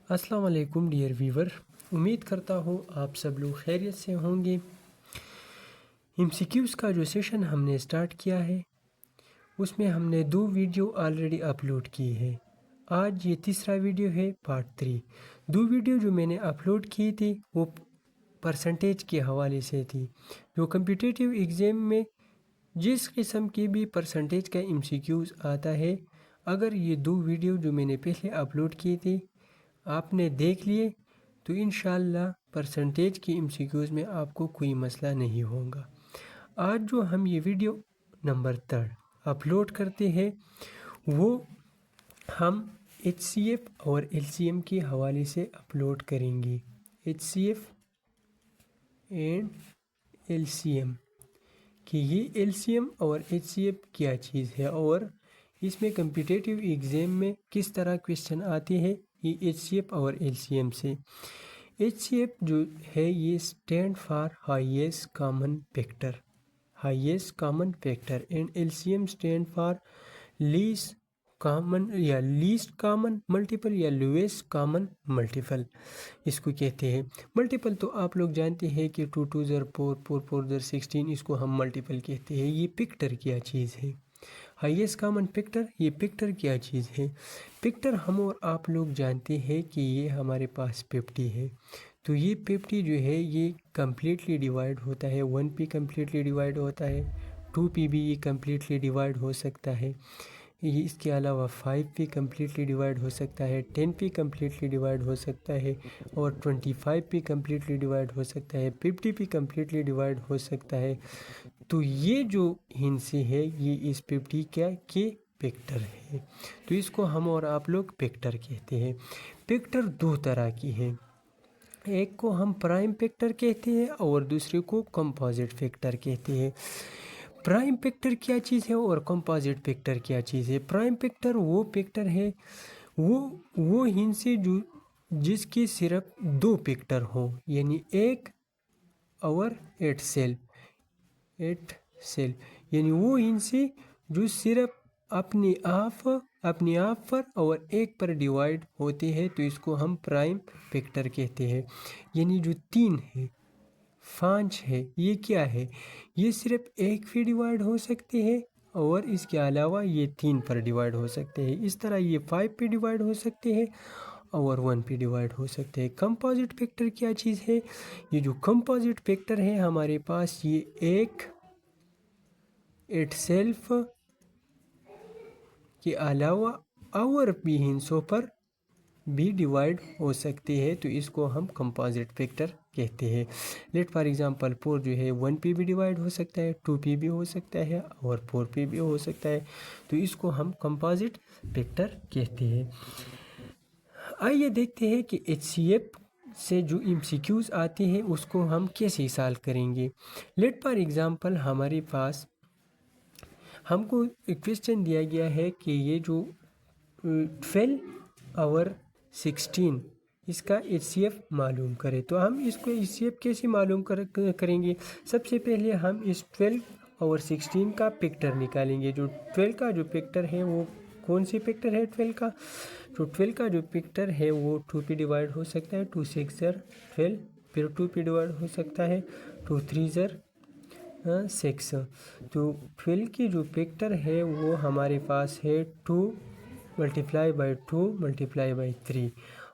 अस्सलाम वालेकुम dear viewer, उम्मीद करता हूँ आप सब लोग खैरियत से होंगे। एमसीक्यूज़ का जो सेशन हमने स्टार्ट किया है उसमें हमने 2 वीडियो ऑलरेडी अपलोड की है। आज ये तीसरा वीडियो है पार्ट 3। 2 वीडियो जो मैंने अपलोड की थी वो परसेंटेज के हवाले से थी। जो कम्पिटिटिव एग्ज़ाम में जिस किस्म की भी परसेंटेज का एमसीक्यूज़ आता है, अगर ये 2 वीडियो जो मैंने पहले अपलोड की थी आपने देख लिए तो इंशाल्लाह परसेंटेज की एमसीक्यूज़ में आपको कोई मसला नहीं होगा। आज जो हम ये वीडियो नंबर 3 अपलोड करते हैं वो हम HCF और LCM के हवाले से अपलोड करेंगे। HCF एंड LCM कि ये LCM और HCF क्या चीज़ है और इसमें कम्पिटिटिव एग्ज़ाम में किस तरह क्वेश्चन आते हैं ये HCF और LCM से। HCF जो है ये stand for highest common factor and LCM stand for least common multiple या लोएस्ट कॉमन मल्टीपल इसको कहते हैं। मल्टीपल तो आप लोग जानते हैं कि 2 2 ज़र 4 4 4 ज़र 16 इसको हम मल्टीपल कहते हैं। ये पिक्टर क्या चीज़ है? हाईएस्ट कॉमन फैक्टर, ये पिक्टर क्या चीज़ है? पिक्टर हम और आप लोग जानते हैं कि ये हमारे पास 50 है, तो ये 50 जो है ये कम्प्लीटली डिवाइड होता है। 1p कम्प्लीटली डिवाइड होता है, 2p भी ये कम्प्लीटली डिवाइड हो सकता है, ये इसके अलावा 5p कम्प्लीटली डिवाइड हो सकता है, 10p कम्प्लीटली डिवाइड हो सकता है और 25p कम्प्लीटली डिवाइड हो सकता है, 50p कम्प्लीटली डिवाइड हो सकता है। तो ये जो हिस्से है ये इस 50 के वेक्टर है, तो इसको हम और आप लोग वेक्टर कहते हैं। वेक्टर 2 तरह की है, एक को हम प्राइम वेक्टर कहते हैं और दूसरे को कंपोजिट वेक्टर कहते हैं। प्राइम वेक्टर क्या चीज़ है और कंपोजिट वेक्टर क्या चीज़ है? प्राइम वेक्टर वो वेक्टर है, वो हिस्से जो जिसके सिर्फ 2 वेक्टर हो, यानी एक और एट सेल्फ यानी वो हिस्से जो सिर्फ अपने आप पर और एक पर डिवाइड होते हैं, तो इसको हम प्राइम वेक्टर कहते हैं। यानी जो 3 है 5 है ये क्या है? ये सिर्फ एक पे डिवाइड हो सकते हैं और इसके अलावा ये 3 पर डिवाइड हो सकते हैं। इस तरह ये 5 पे डिवाइड हो सकते हैं और 1 पे डिवाइड हो सकते हैं। कंपोजिट वेक्टर क्या चीज़ है? ये जो कंपोजिट वेक्टर है हमारे पास ये एक इट सेल्फ के अलावा और भी हिस्सों पर भी डिवाइड हो सकते हैं, तो इसको हम कंपोजिट वेक्टर कहते हैं। लेट फॉर एग्जांपल 4 जो है 1p भी डिवाइड हो सकता है, 2p भी हो सकता है और 4p भी हो सकता है, तो इसको हम कंपोजिट वेक्टर कहते हैं। आइए देखते हैं कि HCF से जो MCQs आते हैं उसको हम कैसे सॉल्व करेंगे। लेट फॉर एग्जांपल हमारे पास हमको एक क्वेश्चन दिया गया है कि ये जो 12 और 16 इसका HCF मालूम करें। तो हम इसको HCF कैसे मालूम करेंगे? सबसे पहले हम इस 12 और 16 का वेक्टर निकालेंगे। जो 12 का जो वेक्टर है वो कौन सी वेक्टर है 12 का? तो 12 का जो वेक्टर है वो 2 पे डिवाइड हो सकता है, 2 6 ज़र 12, फिर 2 पे डिवाइड हो सकता है, 2 3 ज़र 6। तो 12 की जो वेक्टर है वो हमारे पास है 2 मल्टीप्लाई बाई 2 मल्टीप्लाई बाई 3,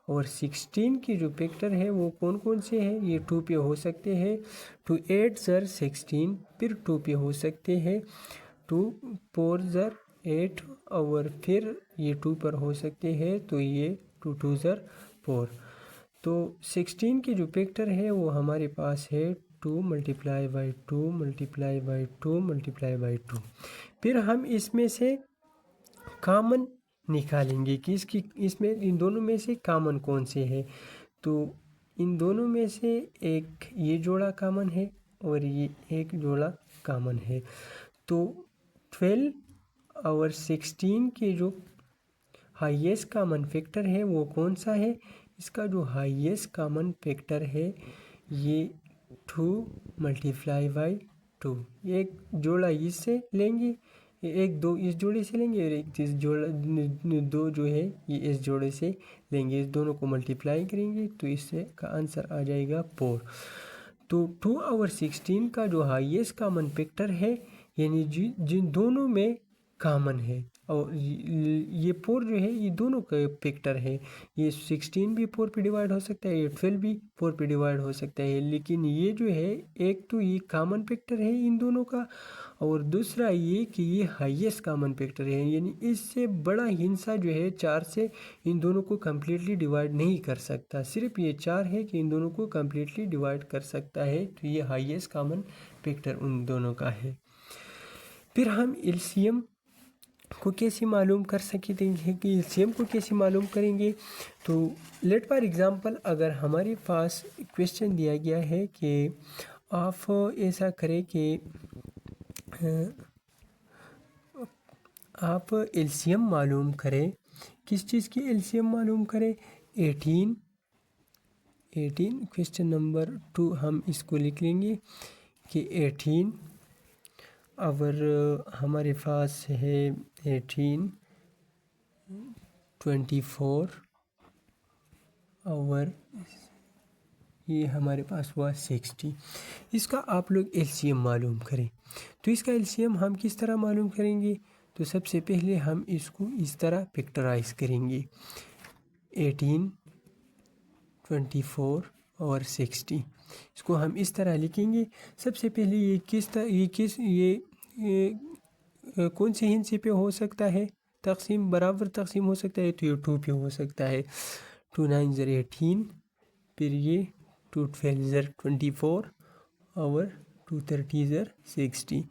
और 16 की जो वेक्टर है वो कौन कौन से हैं? ये 2 पे हो सकते हैं, 2 8 ज़र 16, फिर 2 पे हो सकते हैं, 2 4 ज़र 8 और फिर ये 2 पर हो सकते हैं, तो ये 2 2 ज़र 4। तो 16 की जो वेक्टर है वो हमारे पास है 2 multiply by 2 multiply by 2 multiply by 2। फिर हम इसमें से कॉमन निकालेंगे कि इसमें इन दोनों में से कॉमन कौन से है। तो इन दोनों में से एक ये जोड़ा कॉमन है और ये एक जोड़ा कॉमन है। तो 12 और 16 के जो हाईएस्ट कॉमन फैक्टर है वो कौन सा है? इसका जो हाईएस्ट कॉमन फैक्टर है ये 2 मल्टीप्लाई बाई 2, एक जोड़ा इससे लेंगे ایک دو اس جوڑے سے لیں گے اور ایک اس جوڑا دو جو ہے یہ اس جوڑے سے لیں گے، اس دونوں کو ملٹیپلائی کریں گے تو اس سے کا آنسر آ جائے گا 4۔ تو 2 اور 16 کا جو ہائیسٹ کامن فیکٹر ہے یعنی جن دونوں میں کامن ہے، اور یہ 4 جو ہے یہ دونوں کا فیکٹر ہے، یہ 16 بھی 4 پہ ڈیوائڈ ہو سکتا ہے، یہ 12 بھی 4 پہ ڈیوائڈ ہو سکتا ہے، لیکن یہ جو ہے ایک تو یہ کامن فیکٹر ہے ان دونوں کا، اور دوسرا یہ کہ یہ ہائیسٹ کامن فیکٹر ہے، یعنی اس سے بڑا ہندسہ جو ہے 4 سے ان دونوں کو کمپلیٹلی ڈیوائڈ نہیں کر سکتا، صرف یہ 4 ہے کہ ان دونوں کو کمپلیٹلی ڈیوائڈ کر سکتا ہے، تو یہ ہائیسٹ کامن فیکٹر ان دونوں کا ہے۔ پھر ہم LCM کو کیسے معلوم کر سکتے ہیں کہ LCM کو کیسے معلوم کریں گے؟ تو لیٹ فار ایگزامپل اگر ہمارے پاس کویشچن دیا گیا ہے کہ آپ ایسا کریں کہ آپ LCM معلوم کریں، کس چیز کی LCM معلوم کریں؟ 18 کویشچن نمبر 2 ہم اس کو لکھ لیں گے کہ 18 اور ہمارے پاس ہے 18 24 اور یہ ہمارے پاس ہوا 60، اس کا آپ لوگ LCM معلوم کریں۔ تو اس کا LCM ہم کس طرح معلوم کریں گے؟ تو سب سے پہلے ہم اس کو اس طرح فیکٹرائز کریں گے، 18 24 اور 60، اس کو ہم اس طرح لکھیں گے۔ سب سے پہلے یہ کون سے ہندسے پہ ہو سکتا ہے تقسیم، برابر تقسیم ہو سکتا ہے؟ تو یہ 2 پہ ہو سکتا ہے، 2 9 18، پھر یہ 2 12 24 اور 2 30 60،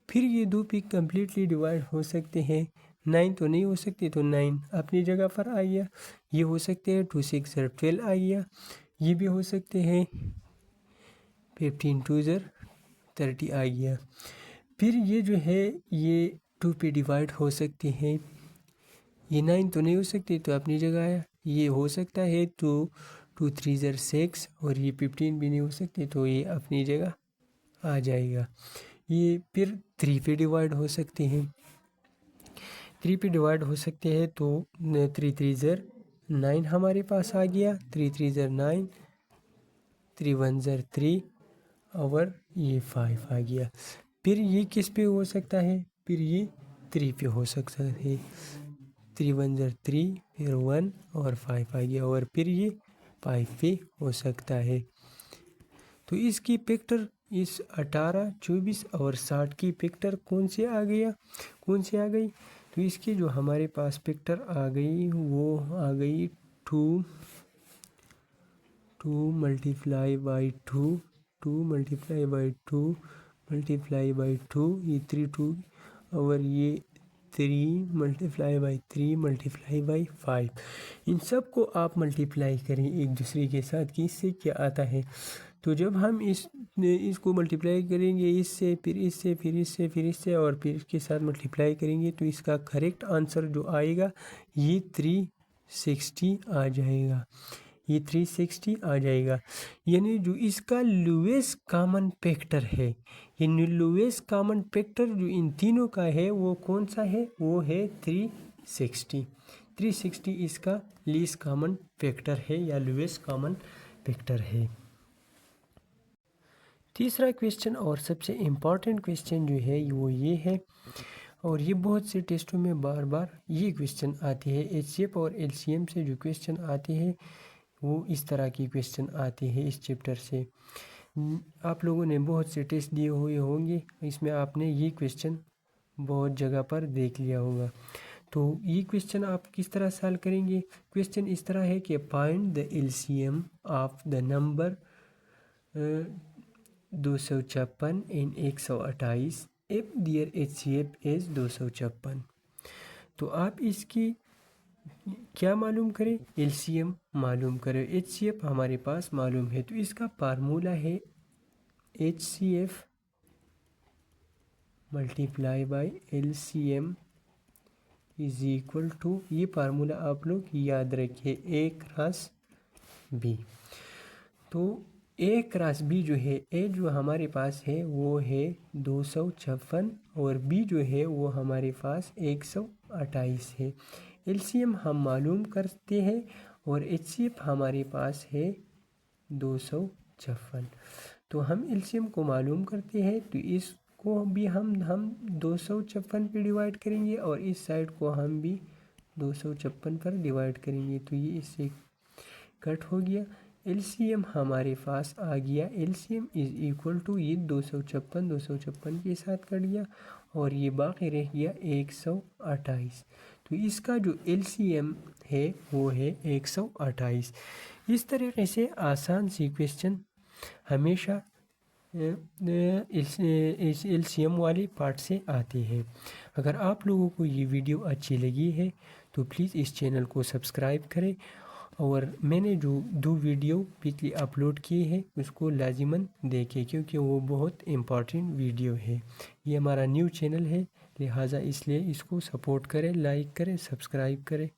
پھر یہ 2 پہ کمپلیٹلی ڈیوائڈ ہو سکتے ہیں، 9 تو نہیں ہو سکتے تو 9 اپنی جگہ پر آ گیا، یہ ہو سکتے ہیں 2 6 12 آ گیا، یہ بھی ہو سکتے ہیں 15 2 30 آ گیا، پھر یہ جو ہے یہ 2 پہ ڈیوائڈ ہو سکتے ہیں، یہ 9 تو نہیں ہو سکتے تو اپنی جگہ آیا، یہ ہو سکتا ہے تو 2 3 6 اور یہ 15 بھی نہیں ہو سکتے تو یہ اپنی جگہ آ جائے گا، یہ پھر 3 پہ ڈیوائڈ ہو سکتے ہیں، 3 پہ ڈیوائڈ ہو سکتے ہیں تو 3 3 9 ہمارے پاس آ گیا، 3 3 9، 3 1 3 اور یہ 5 آ گیا، پھر یہ کس پہ ہو سکتا ہے؟ پھر یہ 3 پہ ہو سکتا ہے، 3 1 3، پھر 1 اور 5 آ گیا، اور پھر یہ 5 پہ ہو سکتا ہے۔ تو اس کی فیکٹر اس 18 24 اور 60 کی فیکٹر کون سے آ گئی؟ تو اس کی جو ہمارے پاس فیکٹر آ گئی وہ آ گئی 2 multiply by 2 multiply by 2 multiply by 2، یہ 3 2 اور یہ 3 ملٹیپلائی بائی 3 ملٹیپلائی بائی 5، ان سب کو آپ ملٹیپلائی کریں ایک دوسرے کے ساتھ کہ اس سے کیا آتا ہے۔ تو جب ہم اس کو ملٹیپلائی کریں گے اس سے، پھر اس سے، پھر اس سے، پھر اس سے، اور پھر اس کے ساتھ ملٹیپلائی کریں گے تو اس کا کریکٹ آنسر جو آئے گا یہ 360 آ جائے گا، یہ 360 آ جائے گا، یعنی جو اس کا لویسٹ کامن فیکٹر ہے، یعنی لویسٹ کامن فیکٹر جو ان تینوں کا ہے وہ کون سا ہے؟ وہ ہے 360 اس کا لیسٹ کامن فیکٹر ہے یا لویسٹ کامن فیکٹر ہے۔ تیسرا کویشچن اور سب سے امپورٹنٹ کویشچن جو ہے وہ یہ ہے، اور یہ بہت سے ٹیسٹوں میں بار بار یہ کویشچن آتے ہیں، HCF اور LCM سے جو کویشچن آتے ہیں وہ اس طرح کی کویشچن آتے ہیں اس چیپٹر سے۔ آپ لوگوں نے بہت سے ٹیسٹ دیے ہوئے ہوں گے، اس میں آپ نے یہ کویشچن بہت جگہ پر دیکھ لیا ہوگا۔ تو یہ کویشچن آپ کس طرح سالو کریں گے؟ کویشچن اس طرح ہے کہ find the LCM of the number 256 and 128 if their HCF is 256۔ تو آپ اس کی کیا معلوم کریں؟ LCM معلوم کریں، HCF ہمارے پاس معلوم ہے، تو اس کا فارمولا ہے HCF multiply by LCM is equal to, یہ فارمولا آپ لوگ یاد رکھیں، A cross B۔ تو A क्रॉस B जो है, A जो हमारे पास है वो है 256 और B जो है वो हमारे पास 128 है। LCM हम मालूम करते हैं और HCF हमारे पास है 256। तो हम LCM को मालूम करते हैं तो इसको भी हम 256 पे डिवाइड करेंगे और इस साइड को हम भी 256 पर डिवाइड करेंगे, तो ये इससे कट हो गया। LCM हमारे पास आ गया, LCM इज़ इक्वल टू ये 256 के साथ कट गया और ये बाकी रह गया 128। तो इसका जो LCM है वो है 128। इस तरीके से आसान सी क्वेश्चन हमेशा इस LCM वाले पार्ट से आते हैं। अगर आप लोगों को ये वीडियो अच्छी लगी है तो प्लीज़ इस चैनल को सब्सक्राइब करें और मैंने जो 2 वीडियो पिछली अपलोड किए हैं उसको लाजिमन देखें क्योंकि वो बहुत इम्पॉर्टेंट वीडियो है। ये हमारा न्यू चैनल है, लिहाजा इसलिए इसको सपोर्ट करें, लाइक करें, सब्सक्राइब करें।